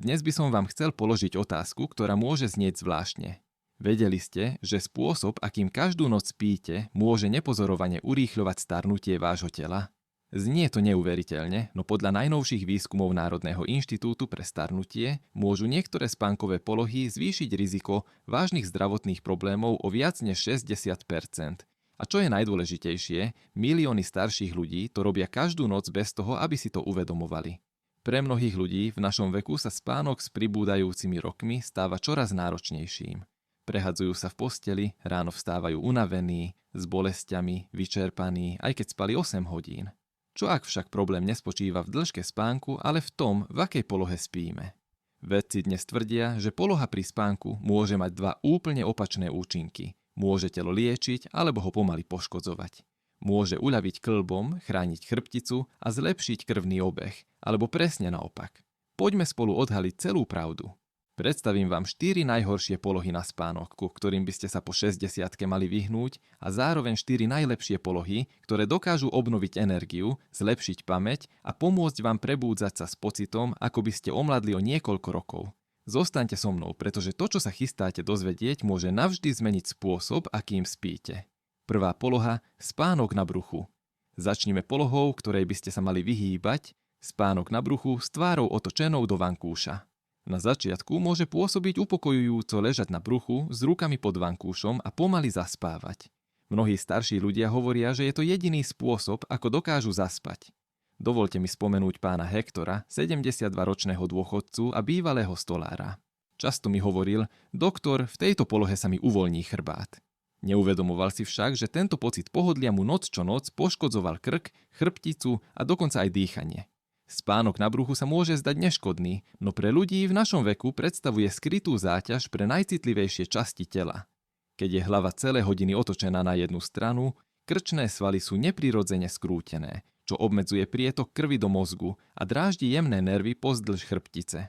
Dnes by som vám chcel položiť otázku, ktorá môže znieť zvláštne. Vedeli ste, že spôsob, akým každú noc spíte, môže nepozorovane urýchľovať starnutie vášho tela? Znie to neuveriteľne, no podľa najnovších výskumov Národného inštitútu pre starnutie môžu niektoré spánkové polohy zvýšiť riziko vážnych zdravotných problémov o viac než 60%. A čo je najdôležitejšie, milióny starších ľudí to robia každú noc bez toho, aby si to uvedomovali. Pre mnohých ľudí v našom veku sa spánok s pribúdajúcimi rokmi stáva čoraz náročnejším. Prehadzujú sa v posteli, ráno vstávajú unavení, s bolestiami, vyčerpaní, aj keď spali 8 hodín. Čo ak však problém nespočíva v dĺžke spánku, ale v tom, v akej polohe spíme? Vedci dnes tvrdia, že poloha pri spánku môže mať dva úplne opačné účinky. Môže telo liečiť alebo ho pomaly poškodzovať. Môže uľaviť kĺbom, chrániť chrbticu a zlepšiť krvný obeh, alebo presne naopak. Poďme spolu odhaliť celú pravdu. Predstavím vám 4 najhoršie polohy na spánok, ku ktorým by ste sa po 60-ke mali vyhnúť, a zároveň 4 najlepšie polohy, ktoré dokážu obnoviť energiu, zlepšiť pamäť a pomôcť vám prebúdzať sa s pocitom, ako by ste omladli o niekoľko rokov. Zostaňte so mnou, pretože to, čo sa chystáte dozvedieť, môže navždy zmeniť spôsob, akým spíte. Prvá poloha – spánok na bruchu. Začnime polohou, ktorej by ste sa mali vyhýbať, spánok na bruchu s tvárou otočenou do vankúša. Na začiatku môže pôsobiť upokojujúco ležať na bruchu s rukami pod vankúšom a pomaly zaspávať. Mnohí starší ľudia hovoria, že je to jediný spôsob, ako dokážu zaspať. Dovolte mi spomenúť pána Hektora, 72-ročného dôchodcu a bývalého stolára. Často mi hovoril: doktor, v tejto polohe sa mi uvoľní chrbát. Neuvedomoval si však, že tento pocit pohodlia mu noc čo noc poškodzoval krk, chrbticu a dokonca aj dýchanie. Spánok na bruchu sa môže zdať neškodný, no pre ľudí v našom veku predstavuje skrytú záťaž pre najcitlivejšie časti tela. Keď je hlava celé hodiny otočená na jednu stranu, krčné svaly sú neprirodzene skrútené, čo obmedzuje prietok krvi do mozgu a dráždi jemné nervy pozdĺž chrbtice.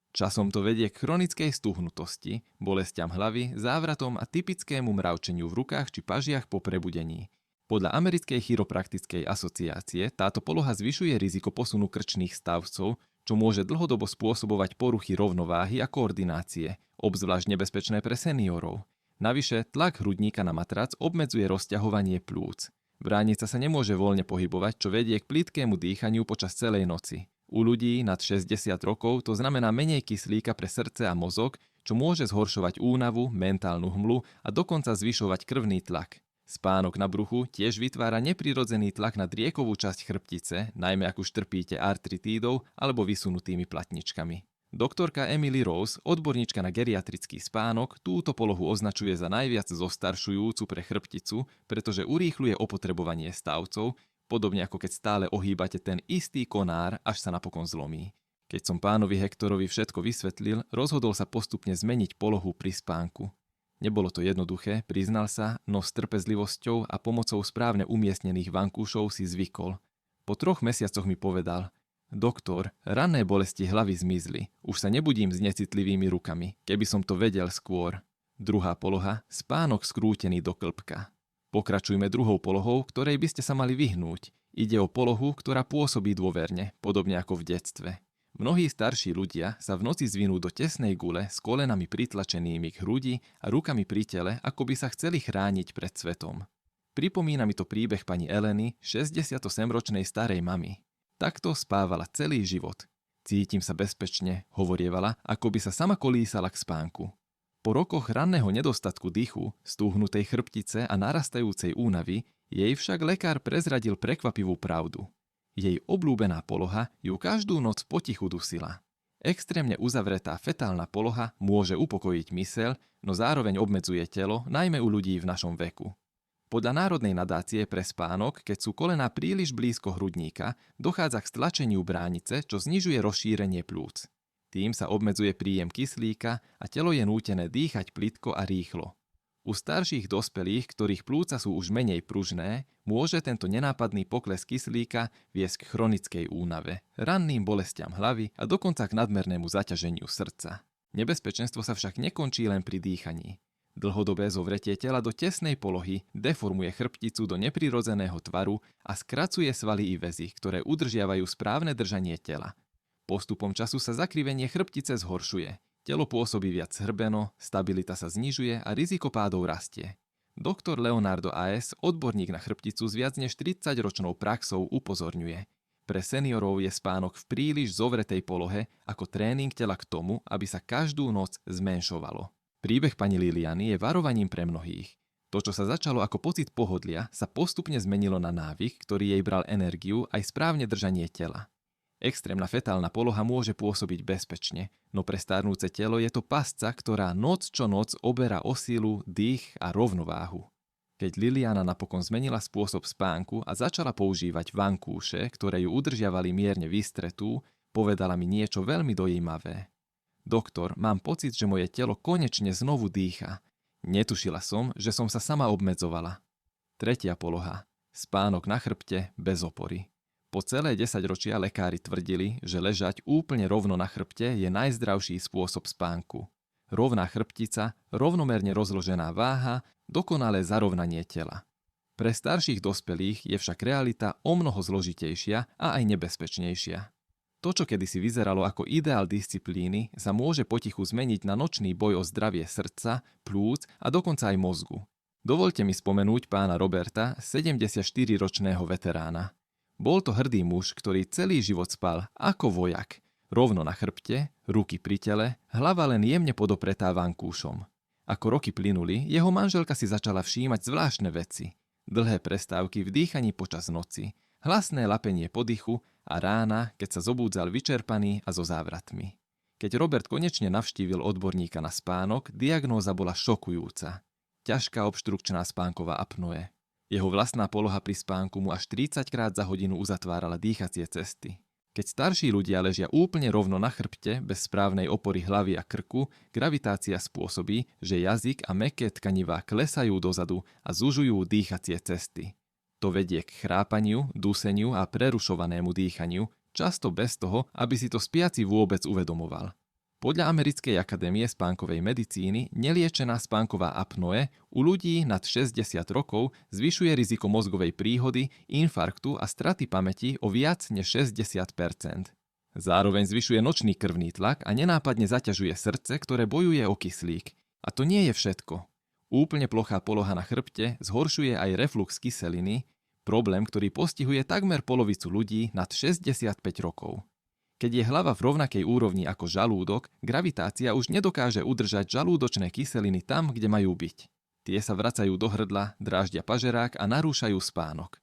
Časom to vedie k chronickej stuhnutosti, bolestiam hlavy, závratom a typickému mravčeniu v rukách či pažiach po prebudení. Podľa Americkej chiropraktickej asociácie táto poloha zvyšuje riziko posunu krčných stavcov, čo môže dlhodobo spôsobovať poruchy rovnováhy a koordinácie, obzvlášť nebezpečné pre seniorov. Navyše, tlak hrudníka na matrac obmedzuje rozťahovanie plúc. Bránica sa nemôže voľne pohybovať, čo vedie k plitkému dýchaniu počas celej noci. U ľudí nad 60 rokov to znamená menej kyslíka pre srdce a mozog, čo môže zhoršovať únavu, mentálnu hmlu a dokonca zvyšovať krvný tlak. Spánok na bruchu tiež vytvára neprirodzený tlak na driekovú časť chrbtice, najmä ak už trpíte artritídou alebo vysunutými platničkami. Doktorka Emily Rose, odborníčka na geriatrický spánok, túto polohu označuje za najviac zostaršujúcu pre chrbticu, pretože urýchľuje opotrebovanie stavcov, podobne ako keď stále ohýbate ten istý konár, až sa napokon zlomí. Keď som pánovi Hektorovi všetko vysvetlil, rozhodol sa postupne zmeniť polohu pri spánku. Nebolo to jednoduché, priznal sa, no s trpezlivosťou a pomocou správne umiestnených vankúšov si zvykol. Po 3 mesiacoch mi povedal: doktor, ranné bolesti hlavy zmizli, už sa nebudím s necitlivými rukami, keby som to vedel skôr. Druhá poloha, spánok skrútený do klbka. Pokračujme druhou polohou, ktorej by ste sa mali vyhnúť. Ide o polohu, ktorá pôsobí dôverne, podobne ako v detstve. Mnohí starší ľudia sa v noci zvinú do tesnej gule s kolenami pritlačenými k hrudi a rukami pri tele, ako by sa chceli chrániť pred svetom. Pripomína mi to príbeh pani Eleny, 68-ročnej starej mamy. Takto spávala celý život. Cítim sa bezpečne, hovorievala, ako by sa sama kolísala k spánku. Po rokoch ranného nedostatku dychu, stúhnutej chrbtice a narastajúcej únavy jej však lekár prezradil prekvapivú pravdu. Jej obľúbená poloha ju každú noc potichu dusila. Extrémne uzavretá fetálna poloha môže upokojiť myseľ, no zároveň obmedzuje telo, najmä u ľudí v našom veku. Podľa Národnej nadácie pre spánok, keď sú kolená príliš blízko hrudníka, dochádza k stlačeniu bránice, čo znižuje rozšírenie plúc. Tým sa obmedzuje príjem kyslíka a telo je nútené dýchať plitko a rýchlo. U starších dospelých, ktorých plúca sú už menej pružné, môže tento nenápadný pokles kyslíka viesť k chronickej únave, ranným bolestiam hlavy a dokonca k nadmernému zaťaženiu srdca. Nebezpečenstvo sa však nekončí len pri dýchaní. Dlhodobé zovretie tela do tesnej polohy deformuje chrbticu do neprirodzeného tvaru a skracuje svaly i väzy, ktoré udržiavajú správne držanie tela. Postupom času sa zakrivenie chrbtice zhoršuje. Telo pôsobí viac hrbeno, stabilita sa znižuje a riziko pádov rastie. Doktor Leonardo A.S., odborník na chrbticu s viac než 30-ročnou praxou, upozorňuje. Pre seniorov je spánok v príliš zovretej polohe ako tréning tela k tomu, aby sa každú noc zmenšovalo. Príbeh pani Liliany je varovaním pre mnohých. To, čo sa začalo ako pocit pohodlia, sa postupne zmenilo na návyk, ktorý jej bral energiu aj správne držanie tela. Extrémna fetálna poloha môže pôsobiť bezpečne, no pre starnúce telo je to pasca, ktorá noc čo noc oberá o silu, dých a rovnováhu. Keď Liliana napokon zmenila spôsob spánku a začala používať vankúše, ktoré ju udržiavali mierne vystretú, povedala mi niečo veľmi dojímavé. Doktor, mám pocit, že moje telo konečne znovu dýcha. Netušila som, že som sa sama obmedzovala. Tretia poloha. Spánok na chrbte bez opory. Po celé 10 ročia lekári tvrdili, že ležať úplne rovno na chrbte je najzdravší spôsob spánku. Rovná chrbtica, rovnomerne rozložená váha, dokonalé zarovnanie tela. Pre starších dospelých je však realita omnoho zložitejšia a aj nebezpečnejšia. To, čo kedysi vyzeralo ako ideál disciplíny, sa môže potichu zmeniť na nočný boj o zdravie srdca, plúc a dokonca aj mozgu. Dovoľte mi spomenúť pána Roberta, 74-ročného veterána. Bol to hrdý muž, ktorý celý život spal ako vojak. Rovno na chrbte, ruky pri tele, hlava len jemne podopretá vankúšom. Ako roky plynuli, jeho manželka si začala všímať zvláštne veci. Dlhé prestávky v dýchaní počas noci, hlasné lapenie podychu a rána, keď sa zobúdzal vyčerpaný a so závratmi. Keď Robert konečne navštívil odborníka na spánok, diagnóza bola šokujúca. Ťažká obštrukčná spánková apnoe. Jeho vlastná poloha pri spánku mu až 30 krát za hodinu uzatvárala dýchacie cesty. Keď starší ľudia ležia úplne rovno na chrbte, bez správnej opory hlavy a krku, gravitácia spôsobí, že jazyk a mäkké tkanivá klesajú dozadu a zužujú dýchacie cesty. To vedie k chrápaniu, duseniu a prerušovanému dýchaniu, často bez toho, aby si to spiaci vôbec uvedomoval. Podľa Americkej akadémie spánkovej medicíny neliečená spánková apnoe u ľudí nad 60 rokov zvyšuje riziko mozgovej príhody, infarktu a straty pamäti o viac než 60%. Zároveň zvyšuje nočný krvný tlak a nenápadne zaťažuje srdce, ktoré bojuje o kyslík. A to nie je všetko. Úplne plochá poloha na chrbte zhoršuje aj reflux kyseliny, problém, ktorý postihuje takmer polovicu ľudí nad 65 rokov. Keď je hlava v rovnakej úrovni ako žalúdok, gravitácia už nedokáže udržať žalúdočné kyseliny tam, kde majú byť. Tie sa vracajú do hrdla, dráždia pažerák a narúšajú spánok.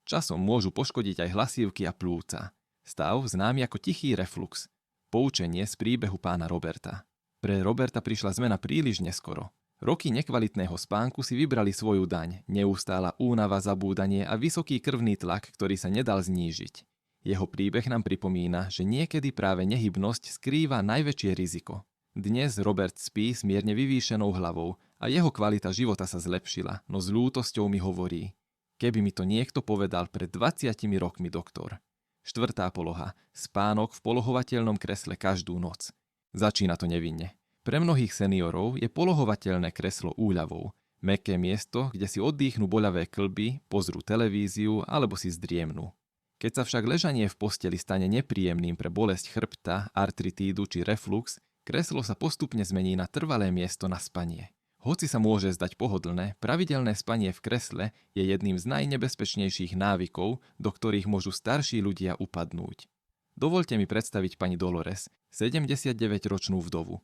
Časom môžu poškodiť aj hlasívky a plúca. Stav známy ako tichý reflux. Poučenie z príbehu pána Roberta. Pre Roberta prišla zmena príliš neskoro. Roky nekvalitného spánku si vybrali svoju daň, neustála únava, zabúdanie a vysoký krvný tlak, ktorý sa nedal znížiť. Jeho príbeh nám pripomína, že niekedy práve nehybnosť skrýva najväčšie riziko. Dnes Robert spí s mierne vyvýšenou hlavou a jeho kvalita života sa zlepšila, no s ľútosťou mi hovorí: keby mi to niekto povedal pred 20 rokmi, doktor. Štvrtá poloha. Spánok v polohovateľnom kresle každú noc. Začína to nevinne. Pre mnohých seniorov je polohovateľné kreslo úľavou. Mäkké miesto, kde si oddychnú boľavé kĺby, pozrú televíziu alebo si zdriemnú. Keď sa však ležanie v posteli stane nepríjemným pre bolesť chrbta, artritídu či reflux, kreslo sa postupne zmení na trvalé miesto na spanie. Hoci sa môže zdať pohodlné, pravidelné spanie v kresle je jedným z najnebezpečnejších návykov, do ktorých môžu starší ľudia upadnúť. Dovoľte mi predstaviť pani Dolores, 79-ročnú vdovu.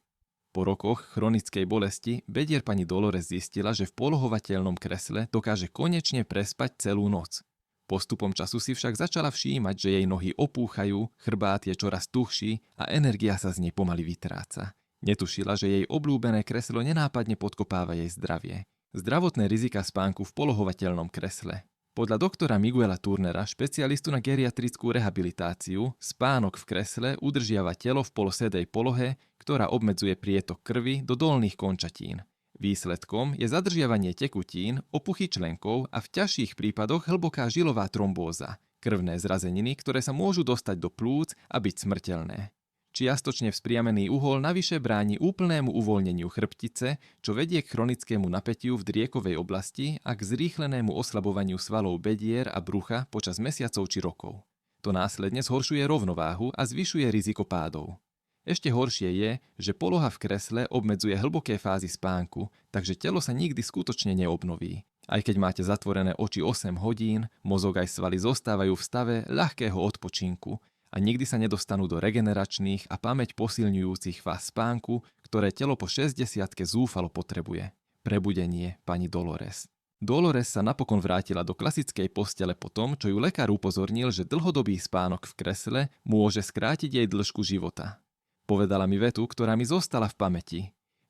Po rokoch chronickej bolesti bedier pani Dolores zistila, že v polohovateľnom kresle dokáže konečne prespať celú noc. Postupom času si však začala všímať, že jej nohy opúchajú, chrbát je čoraz tuhší a energia sa z nej pomaly vytráca. Netušila, že jej obľúbené kreslo nenápadne podkopáva jej zdravie. Zdravotné rizika spánku v polohovateľnom kresle. Podľa doktora Miguela Turnera, špecialistu na geriatrickú rehabilitáciu, spánok v kresle udržiava telo v polosedej polohe, ktorá obmedzuje prietok krvi do dolných končatín. Výsledkom je zadržiavanie tekutín, opuchy členkov a v ťažších prípadoch hlboká žilová trombóza, krvné zrazeniny, ktoré sa môžu dostať do plúc a byť smrteľné. Čiastočne vzpriamený uhol navyše bráni úplnému uvoľneniu chrbtice, čo vedie k chronickému napätiu v driekovej oblasti a k zrýchlenému oslabovaniu svalov bedier a brucha počas mesiacov či rokov. To následne zhoršuje rovnováhu a zvyšuje riziko pádov. Ešte horšie je, že poloha v kresle obmedzuje hlboké fázy spánku, takže telo sa nikdy skutočne neobnoví. Aj keď máte zatvorené oči 8 hodín, mozog aj svaly zostávajú v stave ľahkého odpočinku a nikdy sa nedostanú do regeneračných a pamäť posilňujúcich fáz spánku, ktoré telo po 60-ke zúfalo potrebuje. Prebudenie pani Dolores. Dolores sa napokon vrátila do klasickej postele po tom, čo ju lekár upozornil, že dlhodobý spánok v kresle môže skrátiť jej dĺžku života. Povedala mi vetu, ktorá mi zostala v pamäti.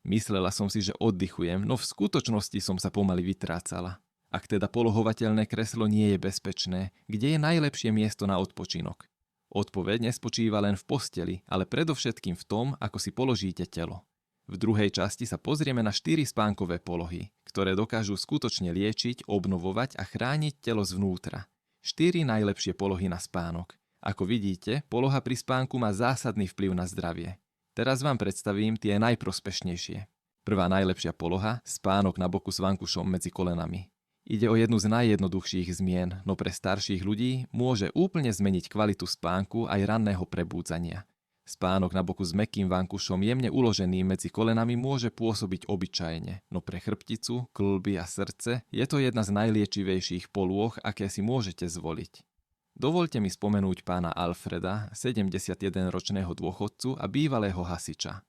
Myslela som si, že oddychujem, no v skutočnosti som sa pomaly vytrácala. Ak teda polohovateľné kreslo nie je bezpečné, kde je najlepšie miesto na odpočinok? Odpoveď nespočíva len v posteli, ale predovšetkým v tom, ako si položíte telo. V druhej časti sa pozrieme na 4 spánkové polohy, ktoré dokážu skutočne liečiť, obnovovať a chrániť telo zvnútra. 4 najlepšie polohy na spánok. Ako vidíte, poloha pri spánku má zásadný vplyv na zdravie. Teraz vám predstavím tie najprospešnejšie. Prvá najlepšia poloha, spánok na boku s vankušom medzi kolenami. Ide o jednu z najjednoduchších zmien, no pre starších ľudí môže úplne zmeniť kvalitu spánku aj ranného prebúdzania. Spánok na boku s mäkkým vankušom jemne uložený medzi kolenami môže pôsobiť obyčajne, no pre chrbticu, kĺby a srdce je to jedna z najliečivejších polôch, aké si môžete zvoliť. Dovoľte mi spomenúť pána Alfreda, 71-ročného dôchodcu a bývalého hasiča.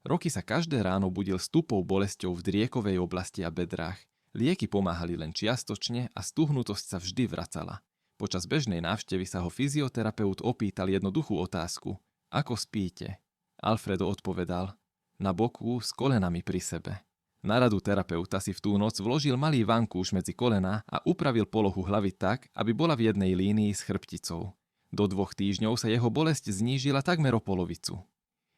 Roky sa každé ráno budil s tupou bolesťou v driekovej oblasti a bedrách. Lieky pomáhali len čiastočne a stuhnutosť sa vždy vracala. Počas bežnej návštevy sa ho fyzioterapeut opýtal jednoduchú otázku. Ako spíte? Alfredo odpovedal. Na boku s kolenami pri sebe. Na radu terapeuta si v tú noc vložil malý vankúš medzi kolená a upravil polohu hlavy tak, aby bola v jednej línii s chrbticou. Do 2 týždňov sa jeho bolesť znížila takmer o polovicu.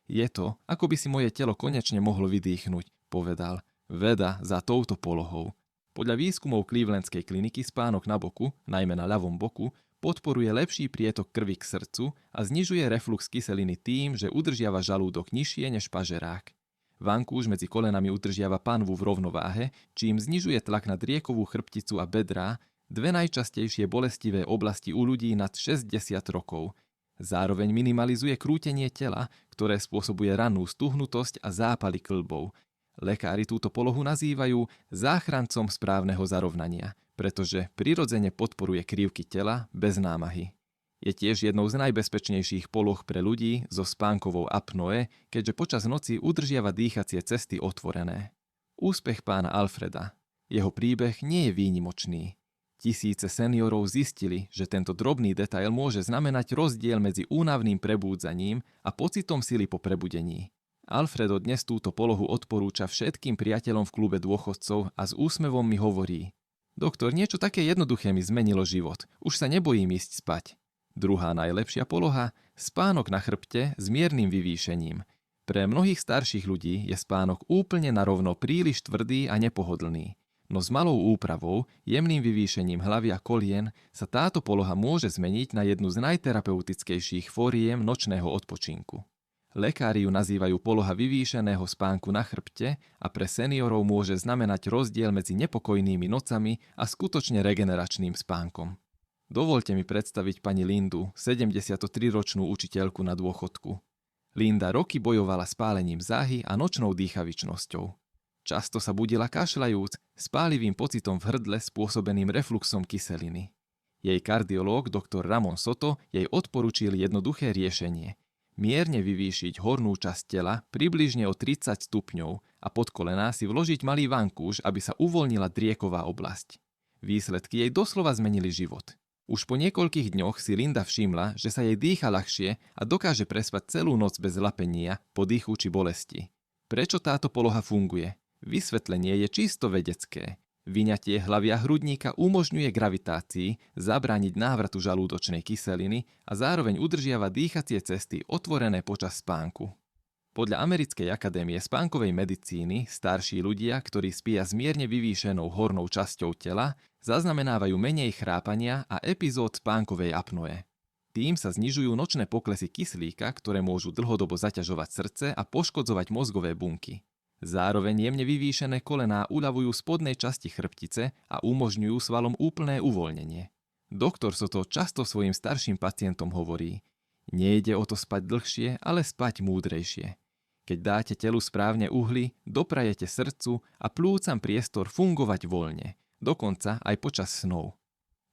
Je to, ako by si moje telo konečne mohlo vydýchnuť, povedal. Veda za touto polohou. Podľa výskumov Clevelandskej kliniky spánok na boku, najmä na ľavom boku, podporuje lepší prietok krvi k srdcu a znižuje reflux kyseliny tým, že udržiava žalúdok nižšie než pažerák. Vankúš medzi kolenami udržiava panvu v rovnováhe, čím znižuje tlak na driekovú chrbticu a bedrá, 2 najčastejšie bolestivé oblasti u ľudí nad 60 rokov. Zároveň minimalizuje krútenie tela, ktoré spôsobuje rannú stuhnutosť a zápaly kĺbov. Lekári túto polohu nazývajú záchrancom správneho zarovnania, pretože prirodzene podporuje krivky tela bez námahy. Je tiež jednou z najbezpečnejších poloh pre ľudí so spánkovou apnoe, keďže počas noci udržiava dýchacie cesty otvorené. Úspech pána Alfreda. Jeho príbeh nie je výnimočný. Tisíce seniorov zistili, že tento drobný detail môže znamenať rozdiel medzi únavným prebúdzaním a pocitom sily po prebudení. Alfredo dnes túto polohu odporúča všetkým priateľom v klube dôchodcov a s úsmevom mi hovorí: Doktor, niečo také jednoduché mi zmenilo život. Už sa nebojím ísť spať. Druhá najlepšia poloha, spánok na chrbte s miernym vyvýšením. Pre mnohých starších ľudí je spánok úplne narovno príliš tvrdý a nepohodlný. No s malou úpravou, jemným vyvýšením hlavy a kolien sa táto poloha môže zmeniť na jednu z najterapeutickejších fóriem nočného odpočinku. Lekári ju nazývajú poloha vyvýšeného spánku na chrbte a pre seniorov môže znamenať rozdiel medzi nepokojnými nocami a skutočne regeneračným spánkom. Dovoľte mi predstaviť pani Lindu, 73-ročnú učiteľku na dôchodku. Linda roky bojovala s pálením záhy a nočnou dýchavičnosťou. Často sa budila kašľajúc, s pálivým pocitom v hrdle spôsobeným refluxom kyseliny. Jej kardiológ dr. Ramon Soto jej odporučil jednoduché riešenie. Mierne vyvýšiť hornú časť tela približne o 30 stupňov a pod kolená si vložiť malý vankúš, aby sa uvoľnila drieková oblasť. Výsledky jej doslova zmenili život. Už po niekoľkých dňoch si Linda všimla, že sa jej dýcha ľahšie a dokáže prespať celú noc bez lapenia, podýchu či bolesti. Prečo táto poloha funguje? Vysvetlenie je čisto vedecké. Vyňatie hlavy a hrudníka umožňuje gravitácii zabrániť návratu žalúdočnej kyseliny a zároveň udržiava dýchacie cesty otvorené počas spánku. Podľa Americkej akadémie spánkovej medicíny starší ľudia, ktorí spia s mierne vyvýšenou hornou časťou tela, zaznamenávajú menej chrápania a epizód spánkovej apnoe. Tým sa znižujú nočné poklesy kyslíka, ktoré môžu dlhodobo zaťažovať srdce a poškodzovať mozgové bunky. Zároveň jemne vyvýšené kolená uľavujú spodnej časti chrbtice a umožňujú svalom úplné uvoľnenie. Doktor Soto často svojim starším pacientom hovorí: nejde o to spať dlhšie, ale spať múdrejšie. Keď dáte telu správne uhly, doprajete srdcu a plúcam priestor fungovať voľne, dokonca aj počas snov.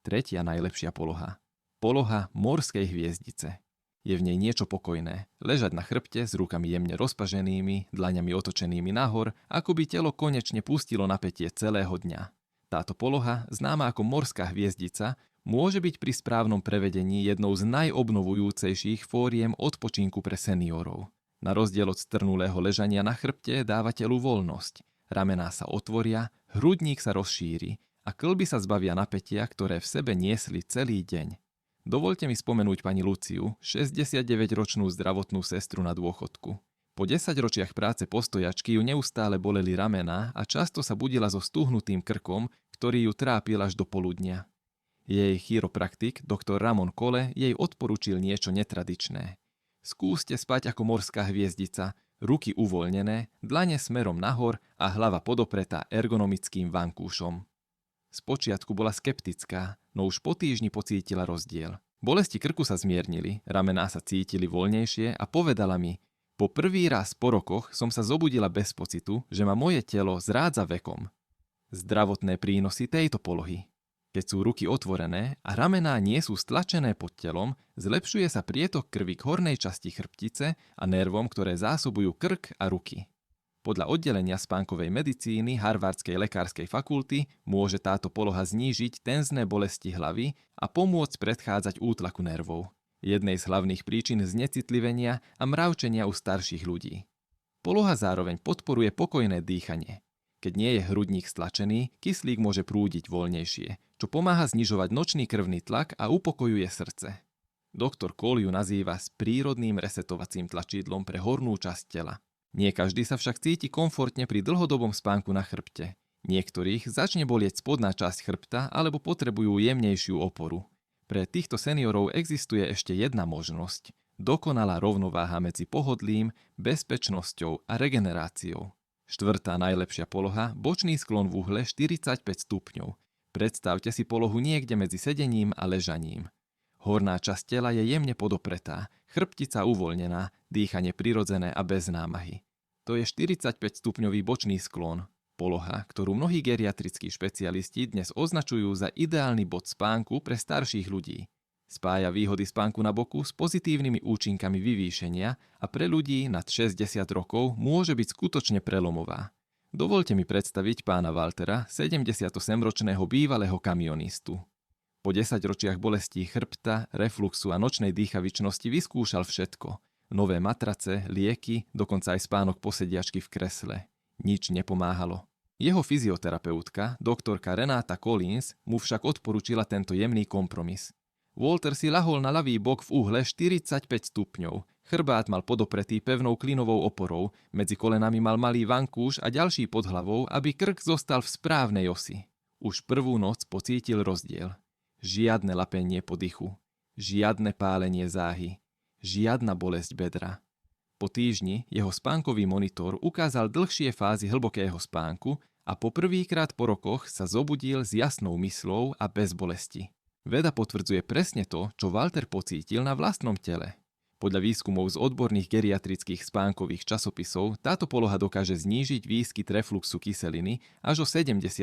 Tretia najlepšia poloha. Poloha morskej hviezdice. Je v nej niečo pokojné. Ležať na chrbte s rukami jemne rozpaženými, dlaňami otočenými nahor, ako by telo konečne pustilo napätie celého dňa. Táto poloha, známa ako morská hviezdica, môže byť pri správnom prevedení jednou z najobnovujúcejších fóriem odpočinku pre seniorov. Na rozdiel od strnulého ležania na chrbte dáva telu voľnosť. Ramená sa otvoria, hrudník sa rozšíri a kĺby sa zbavia napätia, ktoré v sebe niesli celý deň. Dovoľte mi spomenúť pani Luciu, 69-ročnú zdravotnú sestru na dôchodku. Po 10 ročiach práce postojačky ju neustále boleli ramená a často sa budila so stuhnutým krkom, ktorý ju trápil až do poludnia. Jej chiropraktik, doktor Ramon Cole, jej odporučil niečo netradičné. Skúste spať ako morská hviezdica, ruky uvoľnené, dlane smerom nahor a hlava podopretá ergonomickým vankúšom. Spočiatku bola skeptická, no už po týždni pocítila rozdiel. Bolesti krku sa zmiernili, ramená sa cítili voľnejšie a povedala mi: po prvý raz po rokoch som sa zobudila bez pocitu, že ma moje telo zrádza vekom. Zdravotné prínosy tejto polohy. Keď sú ruky otvorené a ramená nie sú stlačené pod telom, zlepšuje sa prietok krvi k hornej časti chrbtice a nervom, ktoré zásobujú krk a ruky. Podľa oddelenia spánkovej medicíny Harvardskej lekárskej fakulty môže táto poloha znížiť tenzné bolesti hlavy a pomôcť predchádzať útlaku nervov, jednej z hlavných príčin znecitlivenia a mravčenia u starších ľudí. Poloha zároveň podporuje pokojné dýchanie. Keď nie je hrudník stlačený, kyslík môže prúdiť voľnejšie, čo pomáha znižovať nočný krvný tlak a upokojuje srdce. Doktor Cole ju nazýva s prírodným resetovacím tlačidlom pre hornú časť tela. Nie každý sa však cíti komfortne pri dlhodobom spánku na chrbte. Niektorých začne bolieť spodná časť chrbta alebo potrebujú jemnejšiu oporu. Pre týchto seniorov existuje ešte jedna možnosť. Dokonalá rovnováha medzi pohodlím, bezpečnosťou a regeneráciou. Štvrtá najlepšia poloha, bočný sklon v uhle 45 stupňov. Predstavte si polohu niekde medzi sedením a ležaním. Horná časť tela je jemne podopretá, chrbtica uvoľnená, dýchanie prirodzené a bez námahy. To je 45-stupňový bočný sklon, poloha, ktorú mnohí geriatrickí špecialisti dnes označujú za ideálny bod spánku pre starších ľudí. Spája výhody spánku na boku s pozitívnymi účinkami vyvýšenia a pre ľudí nad 60 rokov môže byť skutočne prelomová. Dovoľte mi predstaviť pána Waltera, 78-ročného bývalého kamionistu. Po 10 ročiach bolestí chrbta, refluxu a nočnej dýchavičnosti vyskúšal všetko. Nové matrace, lieky, dokonca aj spánok posediačky v kresle. Nič nepomáhalo. Jeho fyzioterapeutka, doktorka Renata Collins, mu však odporúčila tento jemný kompromis. Walter si ľahol na ľavý bok v uhle 45 stupňov. Chrbát mal podopretý pevnou klinovou oporou, medzi kolenami mal malý vankúš a ďalší pod hlavou, aby krk zostal v správnej osi. Už prvú noc pocítil rozdiel. Žiadne lapenie po dychu. Žiadne pálenie záhy. Žiadna bolesť bedra. Po týždni jeho spánkový monitor ukázal dlhšie fázy hlbokého spánku a po prvýkrát po rokoch sa zobudil s jasnou myslou a bez bolesti. Veda potvrdzuje presne to, čo Walter pocítil na vlastnom tele. Podľa výskumov z odborných geriatrických spánkových časopisov táto poloha dokáže znížiť výskyt refluxu kyseliny až o 70%,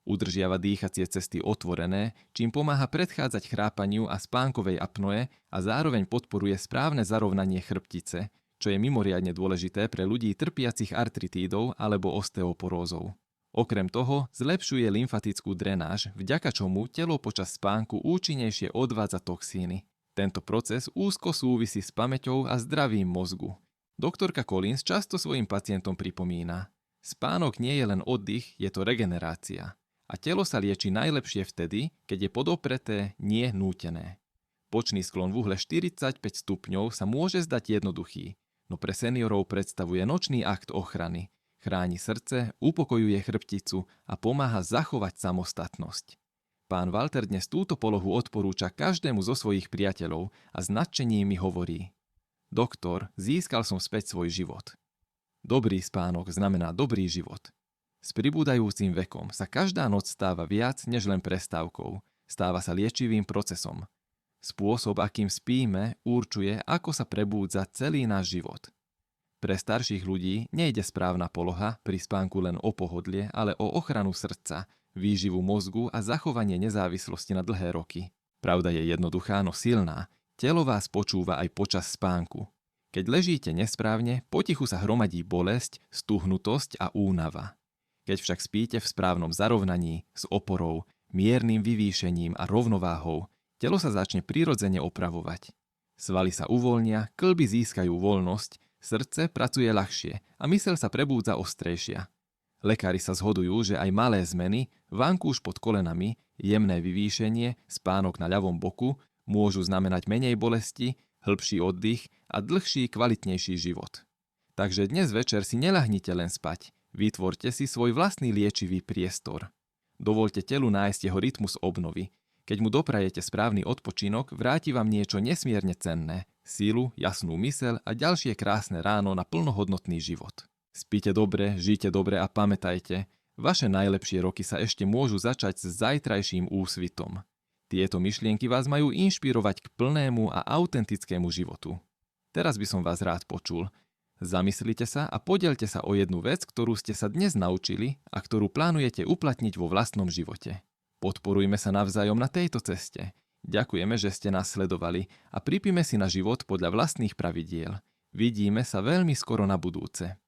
udržiava dýchacie cesty otvorené, čím pomáha predchádzať chrápaniu a spánkovej apnoe a zároveň podporuje správne zarovnanie chrbtice, čo je mimoriadne dôležité pre ľudí trpiacich artritídou alebo osteoporózou. Okrem toho zlepšuje lymfatickú drenáž, vďaka čomu telo počas spánku účinnejšie odvádza toxíny. Tento proces úzko súvisí s pamäťou a zdravím mozgu. Doktorka Collins často svojim pacientom pripomína: spánok nie je len oddych, je to regenerácia. A telo sa lieči najlepšie vtedy, keď je podopreté, nie nútené. Bočný sklon v uhle 45 stupňov sa môže zdať jednoduchý, no pre seniorov predstavuje nočný akt ochrany. Chráni srdce, upokojuje chrbticu a pomáha zachovať samostatnosť. Pán Walter dnes túto polohu odporúča každému zo svojich priateľov a s nadšením mi hovorí: doktor, získal som späť svoj život. Dobrý spánok znamená dobrý život. S pribúdajúcim vekom sa každá noc stáva viac než len prestávkou. Stáva sa liečivým procesom. Spôsob, akým spíme, určuje, ako sa prebúdza celý náš život. Pre starších ľudí nejde správna poloha pri spánku len o pohodlie, ale o ochranu srdca, výživu mozgu a zachovanie nezávislosti na dlhé roky. Pravda je jednoduchá, no silná. Telo vás počúva aj počas spánku. Keď ležíte nesprávne, potichu sa hromadí bolesť, stuhnutosť a únava. Keď však spíte v správnom zarovnaní, s oporou, miernym vyvýšením a rovnováhou, telo sa začne prirodzene opravovať. Svaly sa uvoľnia, kĺby získajú voľnosť, srdce pracuje ľahšie a myseľ sa prebúdza ostrejšia. Lekári sa zhodujú, že aj malé zmeny, vankúš pod kolenami, jemné vyvýšenie, spánok na ľavom boku môžu znamenať menej bolesti, hĺbší oddych a dlhší, kvalitnejší život. Takže dnes večer si neľahnite len spať, vytvorte si svoj vlastný liečivý priestor. Dovoľte telu nájsť jeho rytmus obnovy. Keď mu doprajete správny odpočinok, vráti vám niečo nesmierne cenné, sílu, jasnú myseľ a ďalšie krásne ráno na plnohodnotný život. Spíte dobre, žite dobre a pamätajte, vaše najlepšie roky sa ešte môžu začať s zajtrajším úsvitom. Tieto myšlienky vás majú inšpirovať k plnému a autentickému životu. Teraz by som vás rád počul. Zamyslite sa a podielte sa o jednu vec, ktorú ste sa dnes naučili a ktorú plánujete uplatniť vo vlastnom živote. Podporujme sa navzájom na tejto ceste. Ďakujeme, že ste nás sledovali a pripíme si na život podľa vlastných pravidiel. Vidíme sa veľmi skoro na budúce.